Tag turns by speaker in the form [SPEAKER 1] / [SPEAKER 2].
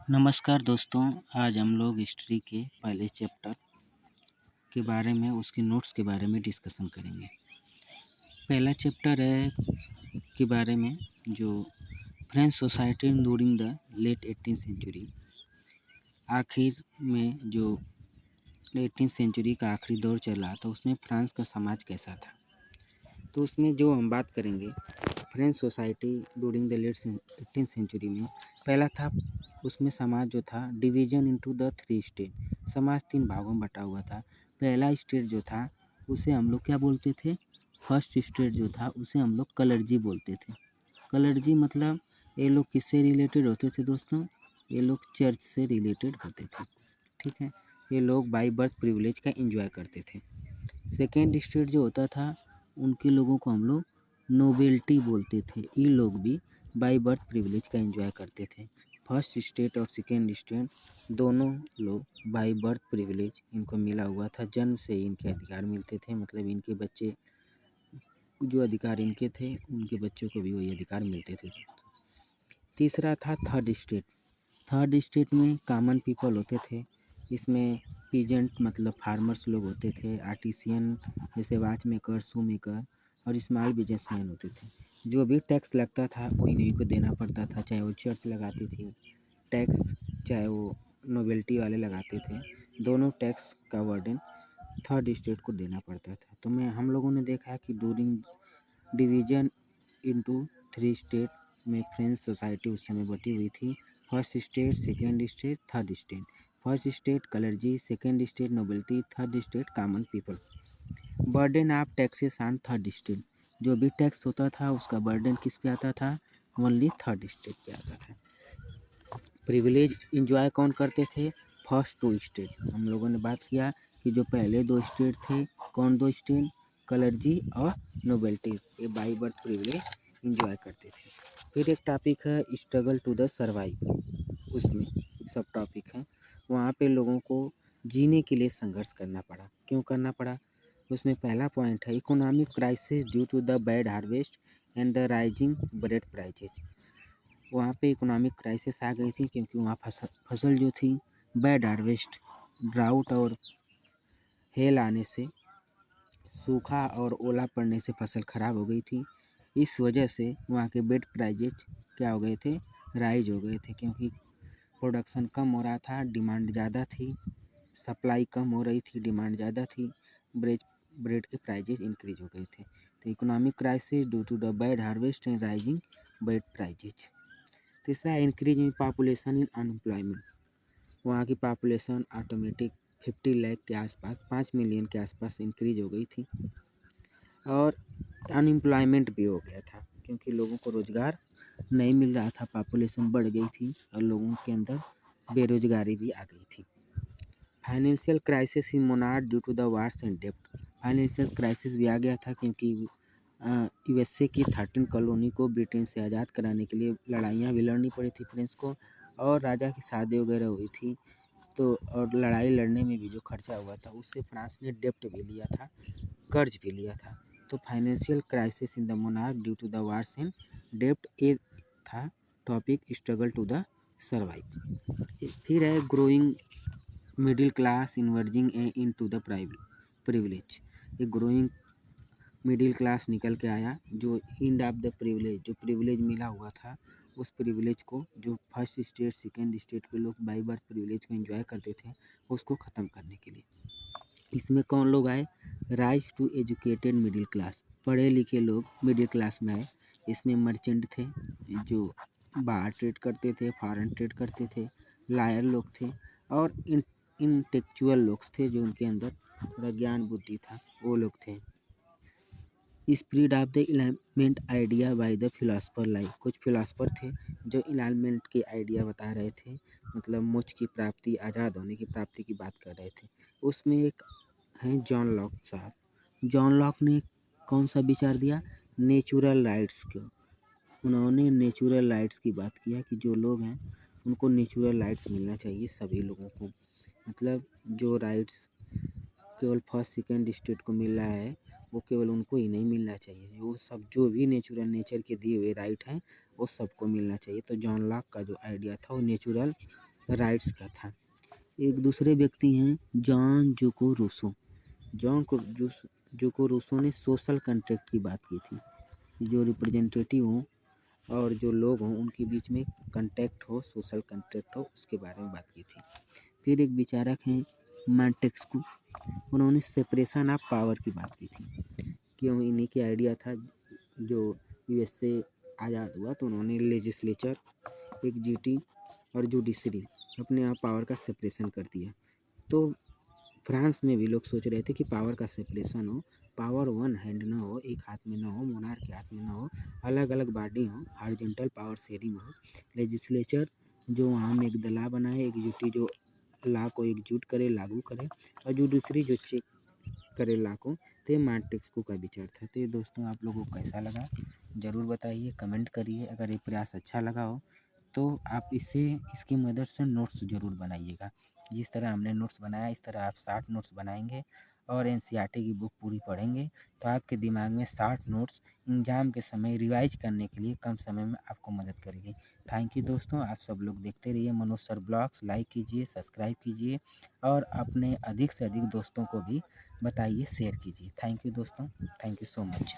[SPEAKER 1] नमस्कार दोस्तों, आज हम लोग हिस्ट्री के पहले चैप्टर के बारे में उसके नोट्स के बारे में डिस्कशन करेंगे। पहला चैप्टर है के बारे में जो French society during the late 18th century. आखिर में जो 18th सेंचुरी का आखिरी दौर चला तो उसमें फ्रांस का समाज कैसा था, तो उसमें जो हम बात करेंगे French society during the late 18th century में पहला था उसमें समाज जो था डिवीजन इनटू द 3 स्टेट। समाज 3 भागों में बटा हुआ था। पहला स्टेट जो था उसे हम लोग क्या बोलते थे, फर्स्ट स्टेट जो था उसे हम लोग कलर्जी बोलते थे। कलर्जी मतलब ये लोग किससे रिलेटेड होते थे दोस्तों, ये लोग चर्च से रिलेटेड होते थे। ठीक है, ये लोग बाई बर्थ प्रिविलेज का एंजॉय करते थे। सेकेंड स्टेट जो होता था उनके लोगों को हम लोग नोबेल्टी बोलते थे। ये लोग भी बाई बर्थ प्रिविलेज का एंजॉय करते थे। फर्स्ट स्टेट और सेकेंड स्टेट दोनों लोग बाई बर्थ प्रिविलेज इनको मिला हुआ था, जन्म से इनके अधिकार मिलते थे। मतलब इनके बच्चे जो अधिकार इनके थे उनके बच्चों को भी वही अधिकार मिलते थे। तीसरा था थर्ड स्टेट। थर्ड स्टेट में कॉमन पीपल होते थे। इसमें पीजेंट मतलब फार्मर्स लोग होते थे, आर्टिसियन जैसे वॉच मेकर, शू मेकर और स्मॉल बिजनेसमैन होते थे। जो भी टैक्स लगता था वो इन्हीं को देना पड़ता था, चाहे वो चर्च लगाती थी टैक्स, चाहे वो नोवेल्टी वाले लगाते थे। दोनों टैक्स का वर्डन थर्ड स्टेट को देना पड़ता था। तो हम लोगों ने देखा कि ड्यूरिंग डिवीजन इनटू 3 स्टेट में फ्रेंच सोसाइटी उस समय बटी हुई थी। First state, second state, third state. First state clergy, second state nobility, third state common people. Burden of taxes on third state. जो भी टैक्स होता था उसका बर्डन किस पे आता था, ओनली थर्ड स्टेट पे आता था। प्रिविलेज इंजॉय कौन करते थे, फर्स्ट 2 स्टेट। हम लोगों ने बात किया कि जो पहले 2 स्टेट थे, कौन 2 स्टेट, कलर्जी और नोबेल्टी, ये बाई बर्थ प्रिविलेज इंजॉय करते थे। फिर एक टॉपिक है स्ट्रगल टू द सर्वाइव, उसमें सब टॉपिक है। वहाँ पे लोगों को जीने के लिए संघर्ष करना पड़ा। क्यों करना पड़ा, उसमें पहला पॉइंट है economic crisis due to the bad harvest and the rising bread prices. वहाँ पे इकोनॉमिक क्राइसिस आ गई थी क्योंकि वहाँ फसल जो थी, बैड हार्वेस्ट, ड्राउट और हेल आने से, सूखा और ओला पड़ने से फसल ख़राब हो गई थी। इस वजह से वहाँ के बेड प्राइजेज क्या हो गए थे, राइज हो गए थे। क्योंकि प्रोडक्शन कम हो रहा था, डिमांड ज़्यादा थी, सप्लाई कम हो रही थी, डिमांड ज़्यादा थी, ब्रेड के प्राइजेज इंक्रीज हो गए थे। तो economic crisis due to the bad harvest and rising bread prices. तीसरा, increase in population in unemployment. वहाँ की पॉपुलेशन ऑटोमेटिक 50 लाख के आसपास, 5 मिलियन के आसपास इंक्रीज हो गई थी। और अनएम्प्लॉयमेंट भी हो गया था क्योंकि लोगों को रोज़गार नहीं मिल रहा था, पॉपुलेशन बढ़ गई थी और लोगों के अंदर बेरोजगारी भी आ गई थी। Financial crisis in monarch due to the wars and डेब्ट। फाइनेंशियल क्राइसिस भी आ गया था क्योंकि यूएसए की 13 कॉलोनी को ब्रिटेन से आज़ाद कराने के लिए लड़ाइयाँ भी लड़नी पड़ी थी फ्रेंच को, और राजा की शादी वगैरह हुई थी। तो और लड़ाई लड़ने में भी जो खर्चा हुआ था उससे फ्रांस ने डेब्ट भी लिया था, कर्ज भी लिया था। तो financial crisis in the monarch due to the wars and डेब्ट, ये था topic struggle to the survive. फिर है growing middle class emerging into the privilege. एक ग्रोइंग मिडिल क्लास निकल के आया, जो एंड ऑफ द प्रिविलेज, जो प्रिविलेज मिला हुआ था उस प्रिविलेज को, जो फर्स्ट स्टेट सेकेंड स्टेट के लोग बाई बर्थ प्रिविलेज को एंजॉय करते थे, उसको ख़त्म करने के लिए इसमें कौन लोग आए, rise to educated middle class, पढ़े लिखे लोग मिडिल क्लास में आए। इसमें मर्चेंट थे जो बाहर ट्रेड करते थे, फॉरेन ट्रेड करते थे, लायर लोग थे और इंटेलेक्चुअल लोग थे जो उनके अंदर थोड़ा ज्ञान बुद्धि था, वो लोग थे। Spread of the enlightenment idea by the philosopher like. कुछ फिलासफर थे जो इलाइनमेंट के आइडिया बता रहे थे, मतलब मोक्ष की प्राप्ति, आज़ाद होने की प्राप्ति की बात कर रहे थे। उसमें एक हैं जॉन लॉक साहब। जॉन लॉक ने कौन सा विचार दिया, नेचुरल राइट्स को। उन्होंने नेचुरल राइट्स की बात किया कि जो लोग हैं उनको नेचुरल राइट्स मिलना चाहिए सभी लोगों को। मतलब जो राइट्स केवल फर्स्ट सेकेंड स्टेट को मिल रहा है वो केवल उनको ही नहीं मिलना चाहिए, वो सब जो भी नेचर के दिए हुए राइट हैं वो सबको मिलना चाहिए। तो जॉन लॉक का जो आइडिया था वो नेचुरल राइट्स का था। एक दूसरे व्यक्ति हैं जॉन जोको रूसो। जोको रूसो ने सोशल कॉन्ट्रैक्ट की बात की थी, जो रिप्रेजेंटेटिव हों और जो लोग हों उनके बीच में कॉन्टैक्ट हो, सोशल कॉन्ट्रैक्ट हो, उसके बारे में बात की थी। फिर एक विचारक हैं मॉन्टेस्क्यू। उन्होंने सेपरेशन ऑफ पावर की बात की थी, क्यों इन्हीं की आइडिया था। जो यूएसए आज़ाद हुआ तो उन्होंने लेजिस्लेचर, एग्जीक्यूटिव और जुडिशरी अपने आप पावर का सेपरेशन कर दिया। तो फ्रांस में भी लोग सोच रहे थे कि पावर का सेपरेशन हो, पावर वन हैंड ना हो, एक हाथ में ना हो, मोनार्क के हाथ में ना हो, अलग अलग बॉडी हो, हॉरिजॉन्टल पावर शेयरिंग हो। लेजिस्लेचर जो वहाँ में एक दला बनाए, एग्जीक्यूटिव जो लॉ को एग्जीक्यूट करे, लागू करे, और जुडिशरी जो चेक करे लॉ को। तो ये मॉन्टेस्क्यू का विचार था। तो ये दोस्तों आप लोगों को कैसा लगा ज़रूर बताइए, कमेंट करिए। अगर ये प्रयास अच्छा लगा हो तो आप इसकी मदद से नोट्स ज़रूर बनाइएगा। जिस तरह हमने नोट्स बनाया इस तरह आप 60 नोट्स बनाएंगे और एनसीईआरटी की बुक पूरी पढ़ेंगे तो आपके दिमाग में 60 नोट्स एग्जाम के समय रिवाइज करने के लिए कम समय में आपको मदद करेगी। थैंक यू दोस्तों, आप सब लोग देखते रहिए मनोज सर ब्लॉग्स। लाइक कीजिए, सब्सक्राइब कीजिए और अपने अधिक से अधिक दोस्तों को भी बताइए, शेयर कीजिए। थैंक यू दोस्तों, थैंक यू सो मच।